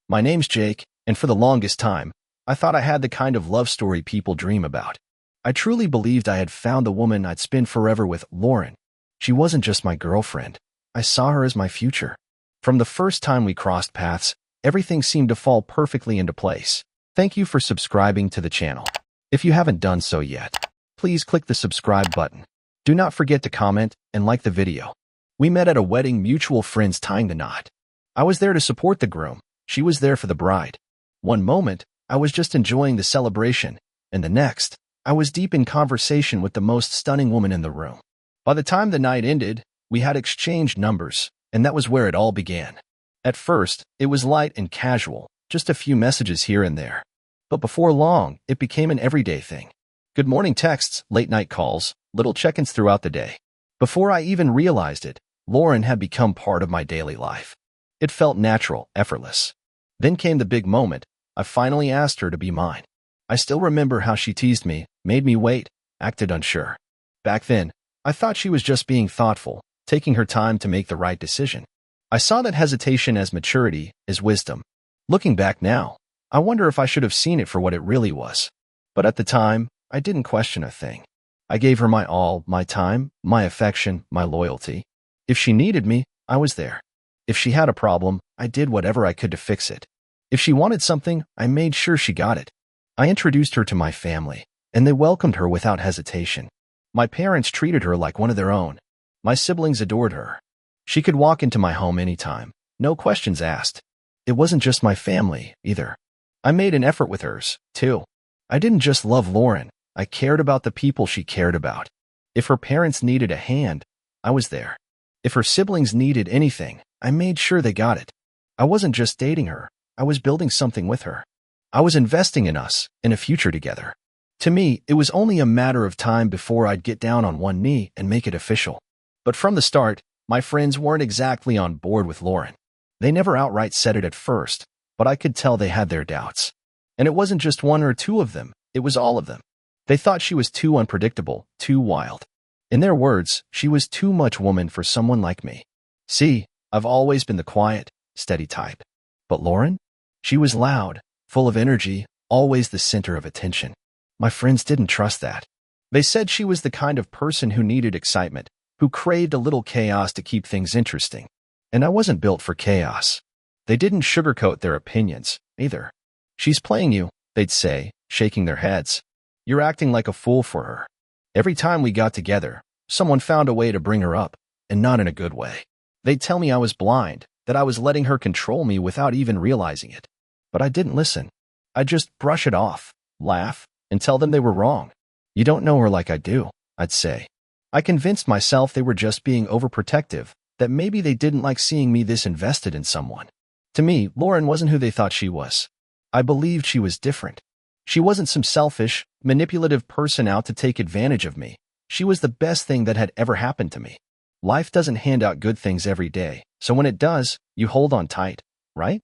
My name's Jake, and for the longest time, I thought I had the kind of love story people dream about. I truly believed I had found the woman I'd spend forever with, Lauren. She wasn't just my girlfriend. I saw her as my future. From the first time we crossed paths, everything seemed to fall perfectly into place. Thank you for subscribing to the channel. If you haven't done so yet, please click the subscribe button. Do not forget to comment and like the video. We met at a wedding, mutual friends tying the knot. I was there to support the groom. She was there for the bride. One moment, I was just enjoying the celebration, and the next, I was deep in conversation with the most stunning woman in the room. By the time the night ended, we had exchanged numbers, and that was where it all began. At first, it was light and casual, just a few messages here and there. But before long, it became an everyday thing. Good morning texts, late night calls, little check-ins throughout the day. Before I even realized it, Lauren had become part of my daily life. It felt natural, effortless. Then came the big moment. I finally asked her to be mine. I still remember how she teased me, made me wait, acted unsure. Back then, I thought she was just being thoughtful, taking her time to make the right decision. I saw that hesitation as maturity, as wisdom. Looking back now, I wonder if I should have seen it for what it really was. But at the time, I didn't question a thing. I gave her my all, my time, my affection, my loyalty. If she needed me, I was there. If she had a problem, I did whatever I could to fix it. If she wanted something, I made sure she got it. I introduced her to my family, and they welcomed her without hesitation. My parents treated her like one of their own. My siblings adored her. She could walk into my home anytime, no questions asked. It wasn't just my family, either. I made an effort with hers, too. I didn't just love Lauren, I cared about the people she cared about. If her parents needed a hand, I was there. If her siblings needed anything, I made sure they got it. I wasn't just dating her, I was building something with her. I was investing in us, in a future together. To me, it was only a matter of time before I'd get down on one knee and make it official. But from the start, my friends weren't exactly on board with Lauren. They never outright said it at first, but I could tell they had their doubts. And it wasn't just one or two of them, it was all of them. They thought she was too unpredictable, too wild. In their words, she was too much woman for someone like me. See, I've always been the quiet, steady type. But Lauren? She was loud, full of energy, always the center of attention. My friends didn't trust that. They said she was the kind of person who needed excitement, who craved a little chaos to keep things interesting. And I wasn't built for chaos. They didn't sugarcoat their opinions, either. She's playing you, they'd say, shaking their heads. You're acting like a fool for her. Every time we got together, someone found a way to bring her up, and not in a good way. They'd tell me I was blind, that I was letting her control me without even realizing it. But I didn't listen. I'd just brush it off, laugh, and tell them they were wrong. You don't know her like I do, I'd say. I convinced myself they were just being overprotective, that maybe they didn't like seeing me this invested in someone. To me, Lauren wasn't who they thought she was. I believed she was different. She wasn't some selfish, manipulative person out to take advantage of me. She was the best thing that had ever happened to me. Life doesn't hand out good things every day, so when it does, you hold on tight, right?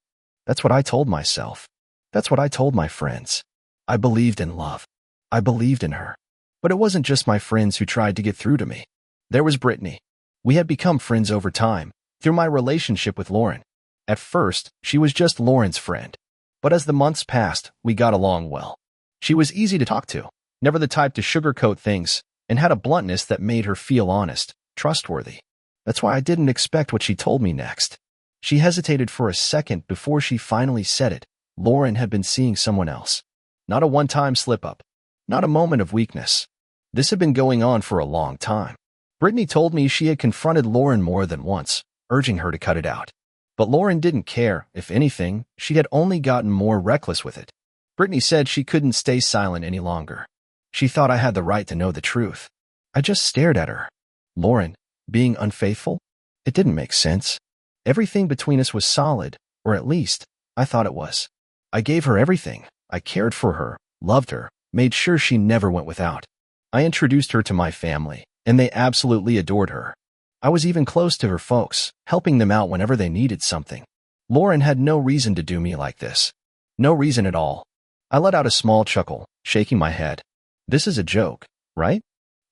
That's what I told myself. That's what I told my friends. I believed in love. I believed in her. But it wasn't just my friends who tried to get through to me. There was Brittany. We had become friends over time, through my relationship with Lauren. At first, she was just Lauren's friend. But as the months passed, we got along well. She was easy to talk to, never the type to sugarcoat things, and had a bluntness that made her feel honest, trustworthy. That's why I didn't expect what she told me next. She hesitated for a second before she finally said it. Lauren had been seeing someone else. Not a one-time slip-up. Not a moment of weakness. This had been going on for a long time. Brittany told me she had confronted Lauren more than once, urging her to cut it out. But Lauren didn't care. If anything, she had only gotten more reckless with it. Brittany said she couldn't stay silent any longer. She thought I had the right to know the truth. I just stared at her. Lauren, being unfaithful? It didn't make sense. Everything between us was solid, or at least, I thought it was. I gave her everything. I cared for her, loved her, made sure she never went without. I introduced her to my family, and they absolutely adored her. I was even close to her folks, helping them out whenever they needed something. Lauren had no reason to do me like this. No reason at all. I let out a small chuckle, shaking my head. This is a joke, right?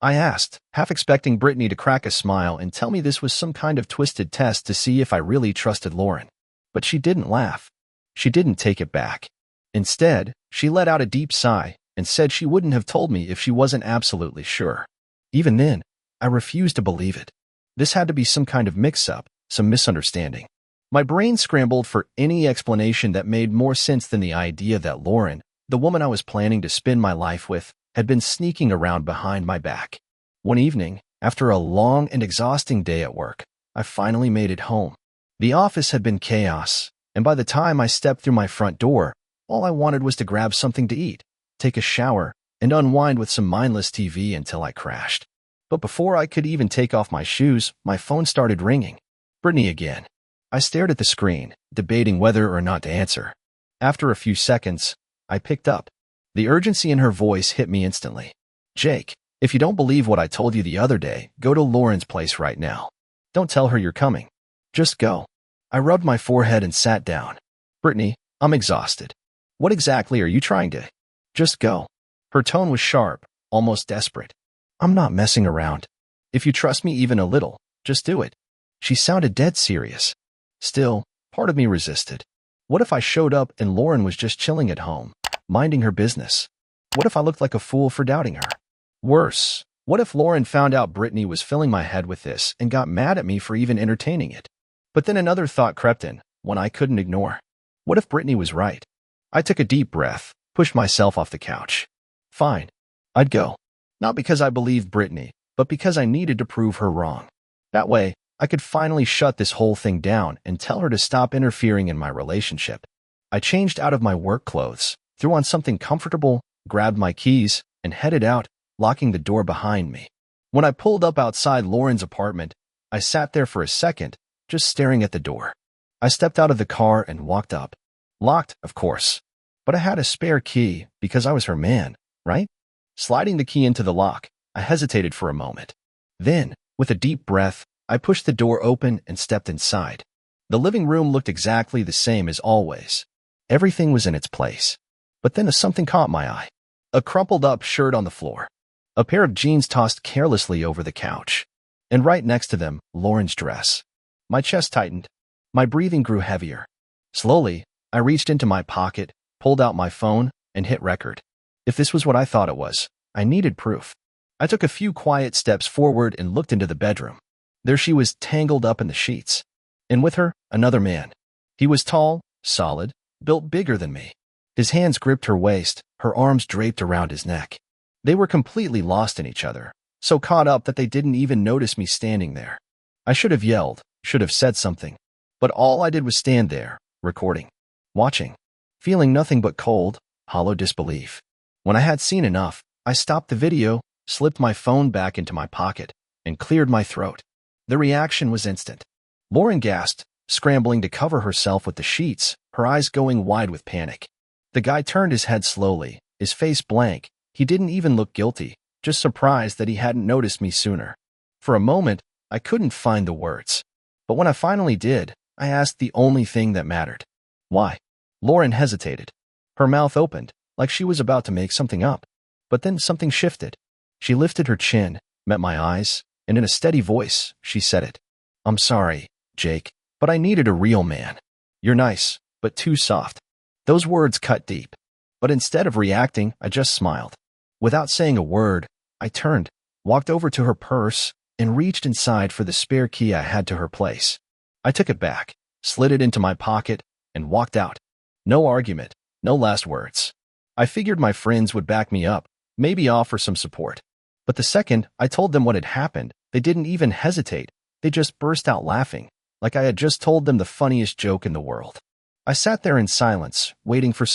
I asked, half expecting Brittany to crack a smile and tell me this was some kind of twisted test to see if I really trusted Lauren. But she didn't laugh. She didn't take it back. Instead, she let out a deep sigh and said she wouldn't have told me if she wasn't absolutely sure. Even then, I refused to believe it. This had to be some kind of mix-up, some misunderstanding. My brain scrambled for any explanation that made more sense than the idea that Lauren, the woman I was planning to spend my life with, had been sneaking around behind my back. One evening, after a long and exhausting day at work, I finally made it home. The office had been chaos, and by the time I stepped through my front door, all I wanted was to grab something to eat, take a shower, and unwind with some mindless TV until I crashed. But before I could even take off my shoes, my phone started ringing. Brittany again. I stared at the screen, debating whether or not to answer. After a few seconds, I picked up. The urgency in her voice hit me instantly. "Jake, if you don't believe what I told you the other day, go to Lauren's place right now. Don't tell her you're coming. Just go." I rubbed my forehead and sat down. "Brittany, I'm exhausted. What exactly are you trying to? Just go." Her tone was sharp, almost desperate. "I'm not messing around. If you trust me even a little, just do it." She sounded dead serious. Still, part of me resisted. What if I showed up and Lauren was just chilling at home, minding her business? What if I looked like a fool for doubting her? Worse, what if Lauren found out Brittany was filling my head with this and got mad at me for even entertaining it? But then another thought crept in, one I couldn't ignore. What if Brittany was right? I took a deep breath, pushed myself off the couch. Fine, I'd go. Not because I believed Brittany, but because I needed to prove her wrong. That way, I could finally shut this whole thing down and tell her to stop interfering in my relationship. I changed out of my work clothes, threw on something comfortable, grabbed my keys, and headed out, locking the door behind me. When I pulled up outside Lauren's apartment, I sat there for a second, just staring at the door. I stepped out of the car and walked up. Locked, of course. But I had a spare key because I was her man, right? Sliding the key into the lock, I hesitated for a moment. Then, with a deep breath, I pushed the door open and stepped inside. The living room looked exactly the same as always. Everything was in its place. But then something caught my eye. A crumpled-up shirt on the floor. A pair of jeans tossed carelessly over the couch. And right next to them, Lauren's dress. My chest tightened. My breathing grew heavier. Slowly, I reached into my pocket, pulled out my phone, and hit record. If this was what I thought it was, I needed proof. I took a few quiet steps forward and looked into the bedroom. There she was, tangled up in the sheets. And with her, another man. He was tall, solid, built bigger than me. His hands gripped her waist, her arms draped around his neck. They were completely lost in each other, so caught up that they didn't even notice me standing there. I should have yelled, should have said something. But all I did was stand there, recording, watching, feeling nothing but cold, hollow disbelief. When I had seen enough, I stopped the video, slipped my phone back into my pocket, and cleared my throat. The reaction was instant. Lauren gasped, scrambling to cover herself with the sheets, her eyes going wide with panic. The guy turned his head slowly, his face blank. He didn't even look guilty, just surprised that he hadn't noticed me sooner. For a moment, I couldn't find the words. But when I finally did, I asked the only thing that mattered. Why? Lauren hesitated. Her mouth opened, like she was about to make something up. But then something shifted. She lifted her chin, met my eyes, and in a steady voice, she said it. "I'm sorry, Jake, but I needed a real man. You're nice, but too soft." Those words cut deep. But instead of reacting, I just smiled. Without saying a word, I turned, walked over to her purse, and reached inside for the spare key I had to her place. I took it back, slid it into my pocket, and walked out. No argument, no last words. I figured my friends would back me up, maybe offer some support. But the second I told them what had happened, they didn't even hesitate. They just burst out laughing, like I had just told them the funniest joke in the world. I sat there in silence, waiting for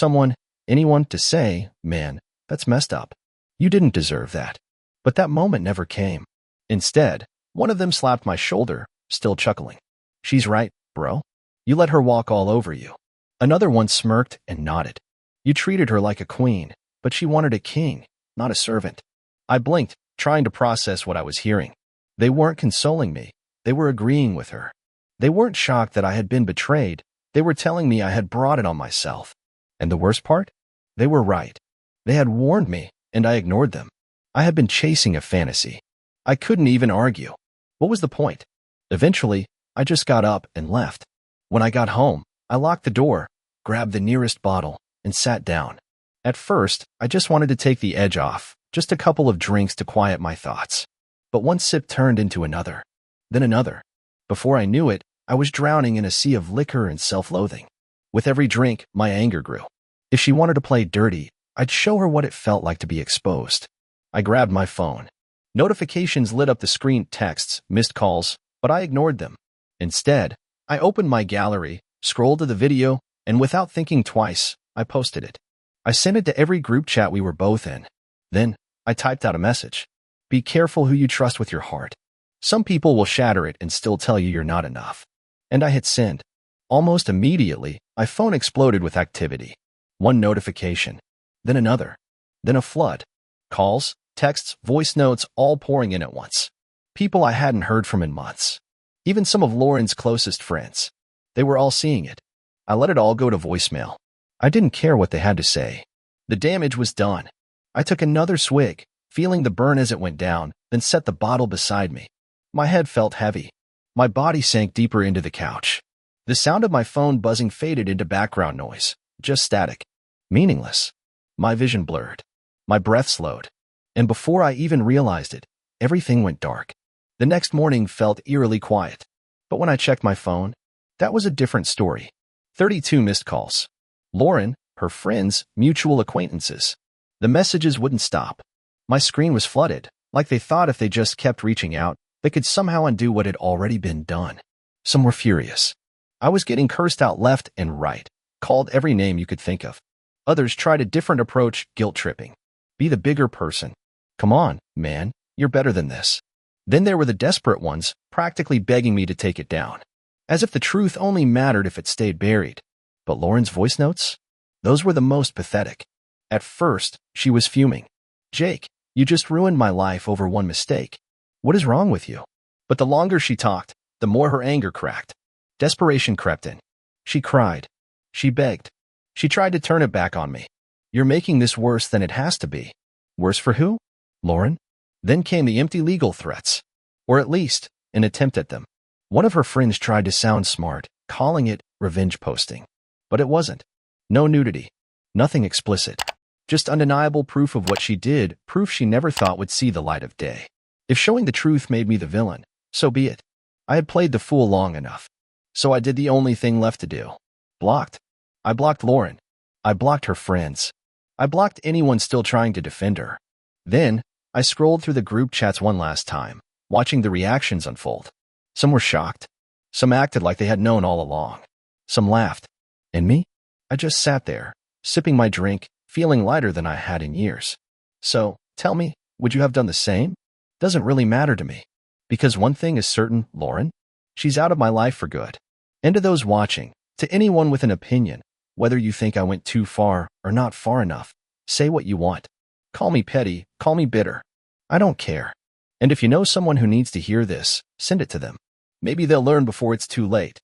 anyone to say, "Man, that's messed up. You didn't deserve that." But that moment never came. Instead, one of them slapped my shoulder, still chuckling. "She's right, bro. You let her walk all over you." Another one smirked and nodded. "You treated her like a queen, but she wanted a king, not a servant." I blinked, trying to process what I was hearing. They weren't consoling me. They were agreeing with her. They weren't shocked that I had been betrayed. They were telling me I had brought it on myself. And the worst part? They were right. They had warned me, and I ignored them. I had been chasing a fantasy. I couldn't even argue. What was the point? Eventually, I just got up and left. When I got home, I locked the door, grabbed the nearest bottle, and sat down. At first, I just wanted to take the edge off, just a couple of drinks to quiet my thoughts. But one sip turned into another, then another. Before I knew it, I was drowning in a sea of liquor and self-loathing. With every drink, my anger grew. If she wanted to play dirty, I'd show her what it felt like to be exposed. I grabbed my phone. Notifications lit up the screen, texts, missed calls, but I ignored them. Instead, I opened my gallery, scrolled to the video, and without thinking twice, I posted it. I sent it to every group chat we were both in. Then, I typed out a message. Be careful who you trust with your heart. Some people will shatter it and still tell you you're not enough. And I hit send. Almost immediately, my phone exploded with activity. One notification, then another, then a flood. Calls, texts, voice notes, all pouring in at once. People I hadn't heard from in months. Even some of Lauren's closest friends. They were all seeing it. I let it all go to voicemail. I didn't care what they had to say. The damage was done. I took another swig, feeling the burn as it went down, then set the bottle beside me. My head felt heavy. My body sank deeper into the couch. The sound of my phone buzzing faded into background noise, just static, meaningless. My vision blurred. My breath slowed. And before I even realized it, everything went dark. The next morning felt eerily quiet. But when I checked my phone, that was a different story. 32 missed calls. Lauren, her friends, mutual acquaintances. The messages wouldn't stop. My screen was flooded, like they thought if they just kept reaching out, they could somehow undo what had already been done. Some were furious. I was getting cursed out left and right, called every name you could think of. Others tried a different approach, guilt-tripping. Be the bigger person. Come on, man, you're better than this. Then there were the desperate ones, practically begging me to take it down. As if the truth only mattered if it stayed buried. But Lauren's voice notes? Those were the most pathetic. At first, she was fuming. Jake, you just ruined my life over one mistake. What is wrong with you? But the longer she talked, the more her anger cracked. Desperation crept in. She cried. She begged. She tried to turn it back on me. You're making this worse than it has to be. Worse for who? Lauren? Then came the empty legal threats. Or at least, an attempt at them. One of her friends tried to sound smart, calling it revenge posting. But it wasn't. No nudity. Nothing explicit. Just undeniable proof of what she did, proof she never thought would see the light of day. If showing the truth made me the villain, so be it. I had played the fool long enough. So I did the only thing left to do. Blocked. I blocked Lauren. I blocked her friends. I blocked anyone still trying to defend her. Then, I scrolled through the group chats one last time, watching the reactions unfold. Some were shocked. Some acted like they had known all along. Some laughed. And me? I just sat there, sipping my drink, feeling lighter than I had in years. So, tell me, would you have done the same? Doesn't really matter to me. Because one thing is certain, Lauren. She's out of my life for good. And to those watching, to anyone with an opinion, whether you think I went too far or not far enough, say what you want. Call me petty, call me bitter. I don't care. And if you know someone who needs to hear this, send it to them. Maybe they'll learn before it's too late.